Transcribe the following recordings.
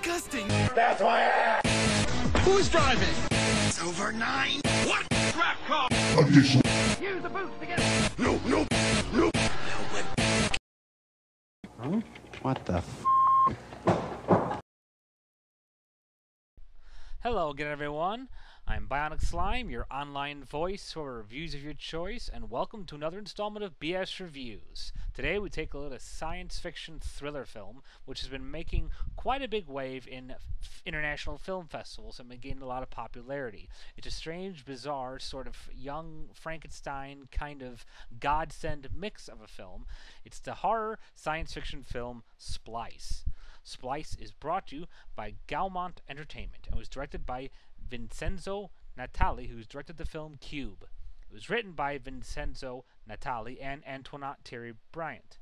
disgusting. That's why I asked. Who's driving? It's over 9. What? Crap car. Addition. Use the boots to get it. No. Huh? What the f? Hello again, everyone. I'm Bionic Slime, your online voice for reviews of your choice, and welcome to another installment of BS Reviews. Today we take a look at a science fiction thriller film, which has been making quite a big wave in international film festivals and been gaining a lot of popularity. It's a strange, bizarre, sort of young Frankenstein kind of godsend mix of a film. It's the horror science fiction film Splice. Splice is brought to you by Gaumont Entertainment and was directed by Vincenzo Natali, who's directed the film Cube. It was written by Vincenzo Natali and Antoinette Terry Bryant.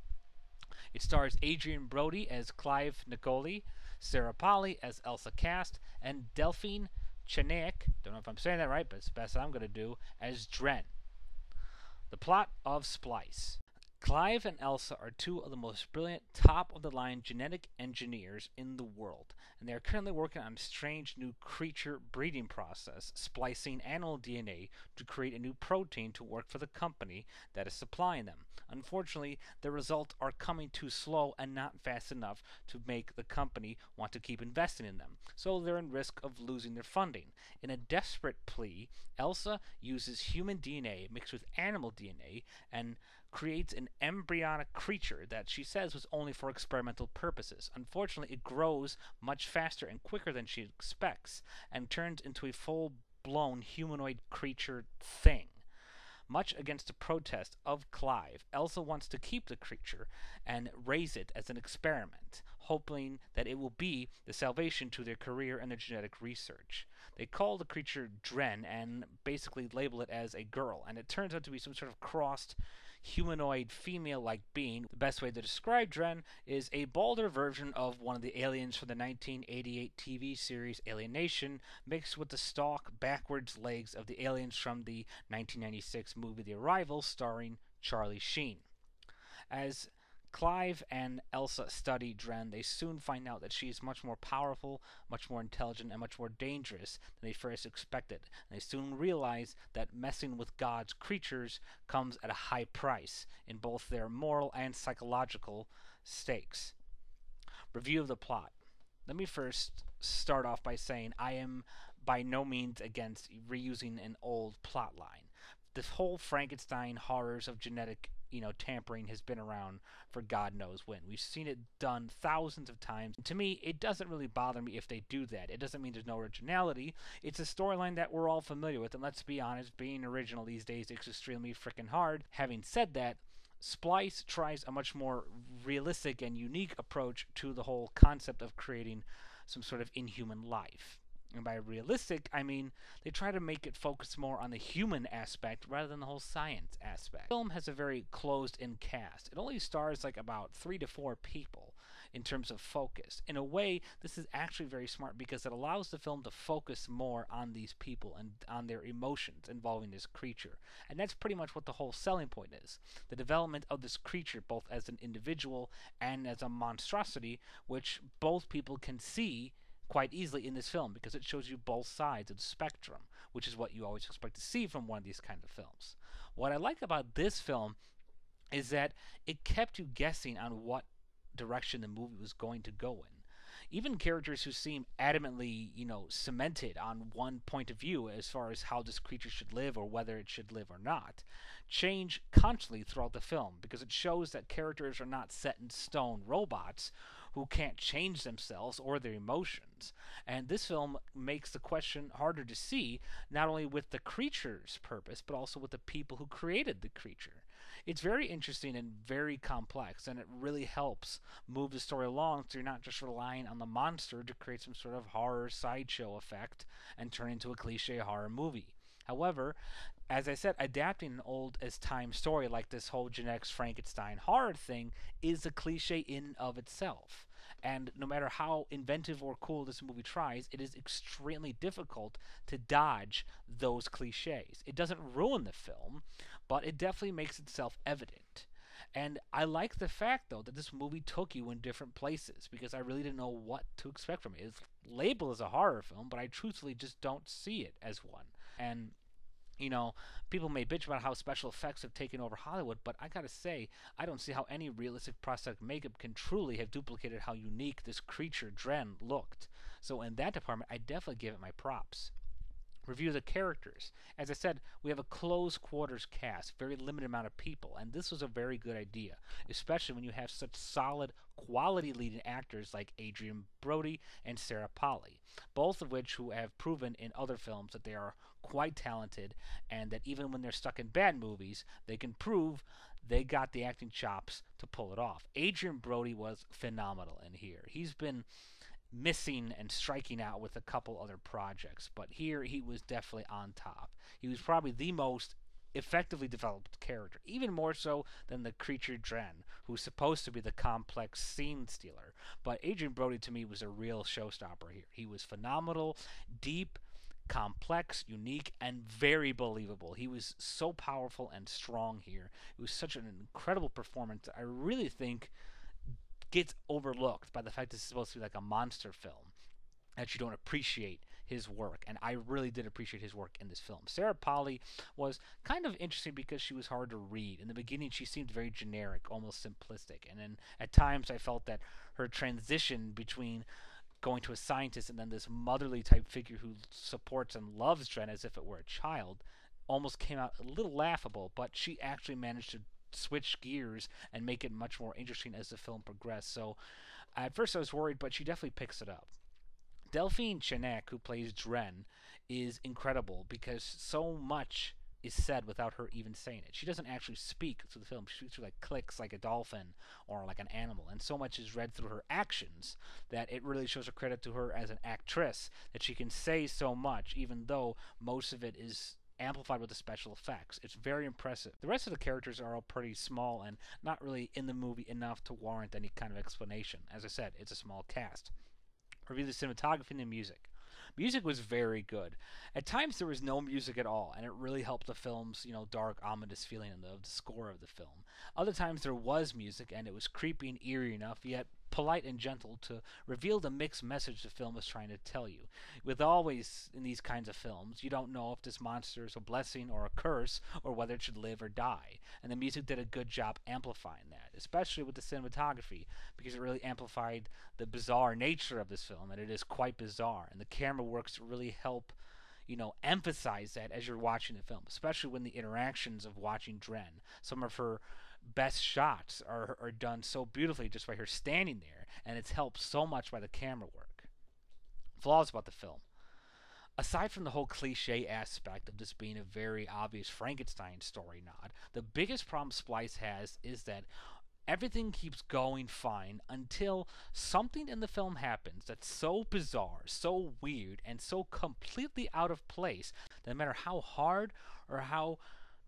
It stars Adrian Brody as Clive Nicoli, Sarah Polley as Elsa Cast, and Delphine Chenaik, don't know if I'm saying that right, but it's the best I'm going to do, as Dren. The plot of Splice. Clive and Elsa are two of the most brilliant, top-of-the-line genetic engineers in the world, and they are currently working on a strange new creature breeding process, splicing animal DNA to create a new protein to work for the company that is supplying them. Unfortunately, the results are coming too slow and not fast enough to make the company want to keep investing in them, so they're in risk of losing their funding. In a desperate plea, Elsa uses human DNA mixed with animal DNA and creates an embryonic creature that she says was only for experimental purposes. Unfortunately, it grows much faster and quicker than she expects and turns into a full-blown humanoid creature thing. Much against the protest of Clive, Elsa wants to keep the creature and raise it as an experiment, hoping that it will be the salvation to their career and their genetic research. They call the creature Dren and basically label it as a girl, and it turns out to be some sort of crossed humanoid female-like being. The best way to describe Dren is a balder version of one of the aliens from the 1988 TV series Alienation, mixed with the stalk backwards legs of the aliens from the 1996 movie The Arrival, starring Charlie Sheen. As Clive and Elsa study Dren, they soon find out that she is much more powerful, much more intelligent, and much more dangerous than they first expected. And they soon realize that messing with God's creatures comes at a high price in both their moral and psychological stakes. Review of the plot. Let me first start off by saying I am by no means against reusing an old plot line. This whole Frankenstein horrors of genetic tampering has been around for God knows when. We've seen it done thousands of times. To me, it doesn't really bother me if they do that. It doesn't mean there's no originality. It's a storyline that we're all familiar with, and let's be honest, being original these days is extremely freaking hard. Having said that, Splice tries a much more realistic and unique approach to the whole concept of creating some sort of inhuman life. And by realistic, I mean they try to make it focus more on the human aspect rather than the whole science aspect. The film has a very closed-in cast. It only stars like about 3 to 4 people in terms of focus. In a way, this is actually very smart because it allows the film to focus more on these people and on their emotions involving this creature. And that's pretty much what the whole selling point is. The development of this creature both as an individual and as a monstrosity, which both people can see quite easily in this film because it shows you both sides of the spectrum, which is what you always expect to see from one of these kind of films. What I like about this film is that it kept you guessing on what direction the movie was going to go in. Even characters who seem adamantly, cemented on one point of view as far as how this creature should live or whether it should live or not, change constantly throughout the film because it shows that characters are not set in stone robots who can't change themselves or their emotions. And this film makes the question harder to see, not only with the creature's purpose, but also with the people who created the creature. It's very interesting and very complex, and it really helps move the story along so you're not just relying on the monster to create some sort of horror sideshow effect and turn into a cliche horror movie. However, as I said, adapting an old-as-time story like this whole genetics Frankenstein horror thing is a cliche in of itself. And no matter how inventive or cool this movie tries, it is extremely difficult to dodge those cliches. It doesn't ruin the film, but it definitely makes itself evident. And I like the fact, though, that this movie took you in different places because I really didn't know what to expect from it. It's labeled as a horror film, but I truthfully just don't see it as one. And people may bitch about how special effects have taken over Hollywood, but I gotta say, I don't see how any realistic prosthetic makeup can truly have duplicated how unique this creature, Dren, looked. So in that department, I definitely give it my props. Review the characters. As I said, we have a close quarters cast, very limited amount of people, and this was a very good idea, especially when you have such solid quality leading actors like Adrian, Brody, and Sarah Polley, both of which who have proven in other films that they are quite talented, and that even when they're stuck in bad movies, they can prove they got the acting chops to pull it off. Adrian Brody was phenomenal in here. He's been missing and striking out with a couple other projects, but here he was definitely on top. He was probably the most effectively developed character, even more so than the creature Dren, who's supposed to be the complex scene stealer. But Adrian Brody to me was a real showstopper here. He was phenomenal, deep, complex, unique, and very believable. He was so powerful and strong here. It was such an incredible performance. I really think gets overlooked by the fact this is supposed to be like a monster film, that you don't appreciate his work, and I really did appreciate his work in this film. Sarah Polley was kind of interesting because she was hard to read. In the beginning, she seemed very generic, almost simplistic, and then at times I felt that her transition between going to a scientist and then this motherly type figure who supports and loves Dren as if it were a child almost came out a little laughable, but she actually managed to switch gears and make it much more interesting as the film progressed. So at first I was worried, but she definitely picks it up. Delphine Chenek, who plays Dren, is incredible because so much is said without her even saying it. She doesn't actually speak through the film. She speaks through like clicks like a dolphin or like an animal, and so much is read through her actions that it really shows a credit to her as an actress that she can say so much even though most of it is amplified with the special effects. It's very impressive. The rest of the characters are all pretty small and not really in the movie enough to warrant any kind of explanation. As I said, it's a small cast. Review the cinematography and the music. Music was very good. At times there was no music at all, and it really helped the film's, dark, ominous feeling and the score of the film. Other times there was music, and it was creepy and eerie enough, yet polite and gentle to reveal the mixed message the film is trying to tell you. With always in these kinds of films, you don't know if this monster is a blessing or a curse, or whether it should live or die. And the music did a good job amplifying that, especially with the cinematography, because it really amplified the bizarre nature of this film, and it is quite bizarre. And the camera works to really help emphasize that as you're watching the film, especially when the interactions of watching Dren. Some of her best shots are done so beautifully just by her standing there, and it's helped so much by the camera work. Flaws about the film. Aside from the whole cliche aspect of this being a very obvious Frankenstein story nod, the biggest problem Splice has is that everything keeps going fine until something in the film happens that's so bizarre, so weird, and so completely out of place that no matter how hard or how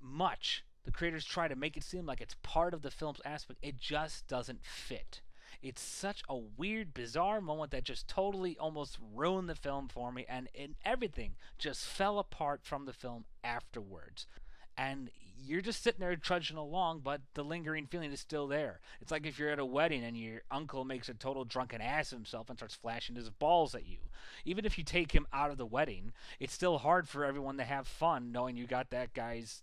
much the creators try to make it seem like it's part of the film's aspect, it just doesn't fit. It's such a weird, bizarre moment that just totally almost ruined the film for me, and everything just fell apart from the film afterwards. And you're just sitting there trudging along, but the lingering feeling is still there. It's like if you're at a wedding and your uncle makes a total drunken ass of himself and starts flashing his balls at you. Even if you take him out of the wedding, it's still hard for everyone to have fun knowing you got that guy's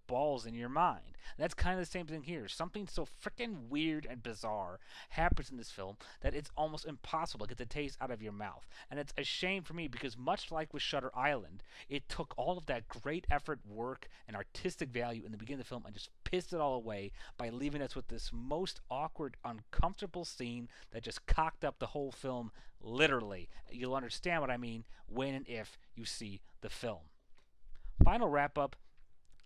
balls in your mind. And that's kind of the same thing here. Something so freaking weird and bizarre happens in this film that it's almost impossible to get the taste out of your mouth. And it's a shame for me because much like with Shutter Island, it took all of that great effort, work, and artistic value in the beginning of the film and just pissed it all away by leaving us with this most awkward, uncomfortable scene that just cocked up the whole film, literally. You'll understand what I mean when and if you see the film. Final wrap-up.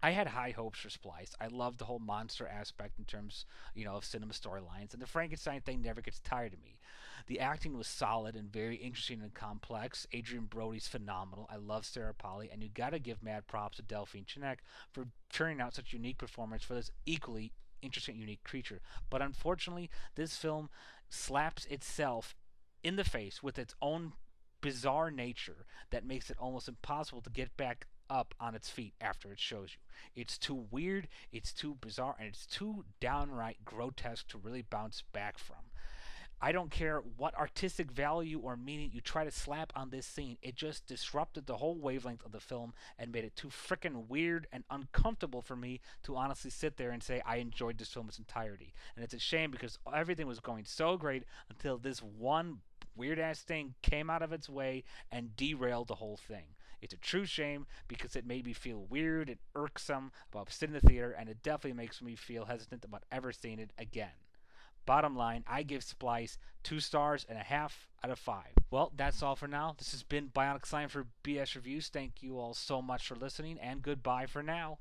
I had high hopes for Splice. I loved the whole monster aspect in terms, of cinema storylines, and the Frankenstein thing never gets tired of me. The acting was solid and very interesting and complex. Adrian Brody's phenomenal. I love Sarah Polley, and you gotta give mad props to Delphine Chenek for turning out such unique performance for this equally interesting, unique creature. But unfortunately, this film slaps itself in the face with its own bizarre nature that makes it almost impossible to get back up on its feet after it shows you. It's too weird, it's too bizarre, and it's too downright grotesque to really bounce back from. I don't care what artistic value or meaning you try to slap on this scene. It just disrupted the whole wavelength of the film and made it too frickin' weird and uncomfortable for me to honestly sit there and say I enjoyed this film in its entirety. And it's a shame because everything was going so great until this one weird-ass thing came out of its way and derailed the whole thing. It's a true shame because it made me feel weird and irksome about sitting in the theater, and it definitely makes me feel hesitant about ever seeing it again. Bottom line, I give Splice 2.5 stars out of 5. Well, that's all for now. This has been Bionic Slime for BS Reviews. Thank you all so much for listening, and goodbye for now.